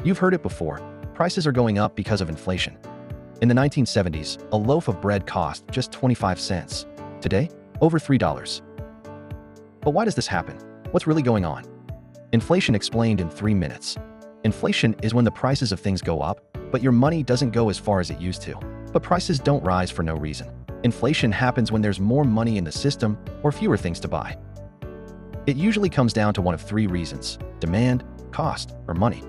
You've heard it before. Prices are going up because of inflation. In the 1970s, a loaf of bread cost just 25 cents. Today, over $3. But why does this happen? What's really going on? Inflation explained in 3 minutes. Inflation is when the prices of things go up, but your money doesn't go as far as it used to. But prices don't rise for no reason. Inflation happens when there's more money in the system or fewer things to buy. It usually comes down to one of 3 reasons: demand, cost, or money.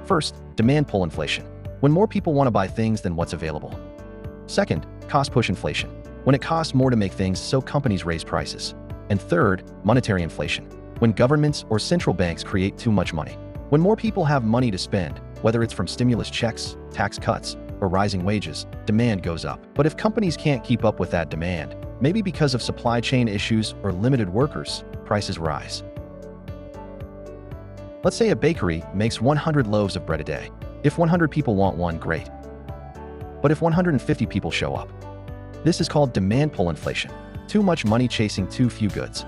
First, demand pull inflation, when more people want to buy things than what's available. Second, cost push inflation, when it costs more to make things so companies raise prices. And third, monetary inflation, when governments or central banks create too much money. When more people have money to spend, whether it's from stimulus checks, tax cuts, or rising wages, demand goes up. But if companies can't keep up with that demand, maybe because of supply chain issues or limited workers, prices rise. Let's say a bakery makes 100 loaves of bread a day. If 100 people want one, great. But if 150 people show up? This is called demand pull inflation, too much money chasing too few goods.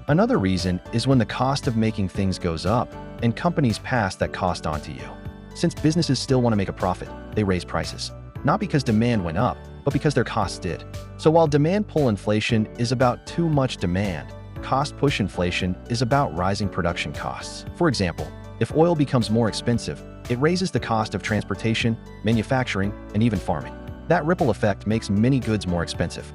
Another reason is when the cost of making things goes up and companies pass that cost on to you. Since businesses still want to make a profit, they raise prices. Not because demand went up, but because their costs did. So while demand pull inflation is about too much demand, cost push inflation is about rising production costs. For example, if oil becomes more expensive, it raises the cost of transportation, manufacturing, and even farming. That ripple effect makes many goods more expensive.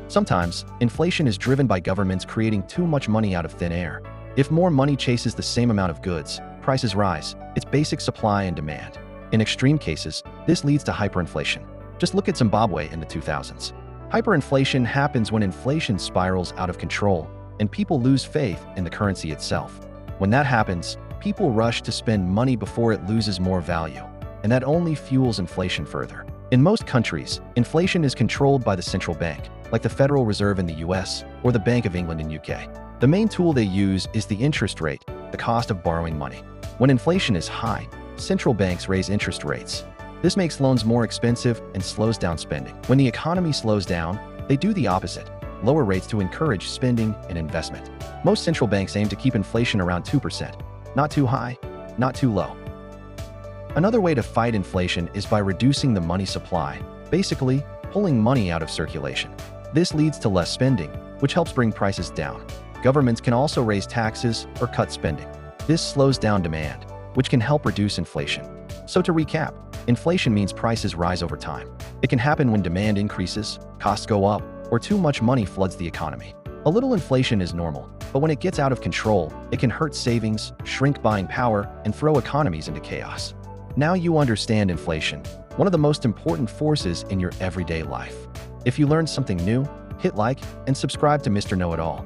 Sometimes, inflation is driven by governments creating too much money out of thin air. If more money chases the same amount of goods, prices rise. It's basic supply and demand. In extreme cases, this leads to hyperinflation. Just look at Zimbabwe in the 2000s. Hyperinflation happens when inflation spirals out of control and people lose faith in the currency itself. When that happens, people rush to spend money before it loses more value, and that only fuels inflation further. In most countries, inflation is controlled by the central bank, like the Federal Reserve in the US or the Bank of England in UK. The main tool they use is the interest rate, the cost of borrowing money. When inflation is high, central banks raise interest rates. This makes loans more expensive and slows down spending. When the economy slows down, they do the opposite: lower rates to encourage spending and investment. Most central banks aim to keep inflation around 2%. Not too high, not too low. Another way to fight inflation is by reducing the money supply, basically pulling money out of circulation. This leads to less spending, which helps bring prices down. Governments can also raise taxes or cut spending. This slows down demand, which can help reduce inflation. So to recap, inflation means prices rise over time. It can happen when demand increases, costs go up, or too much money floods the economy. A little inflation is normal, but when it gets out of control, it can hurt savings, shrink buying power, and throw economies into chaos. Now you understand inflation, one of the most important forces in your everyday life. If you learned something new, hit like and subscribe to Mr. Know-It-All.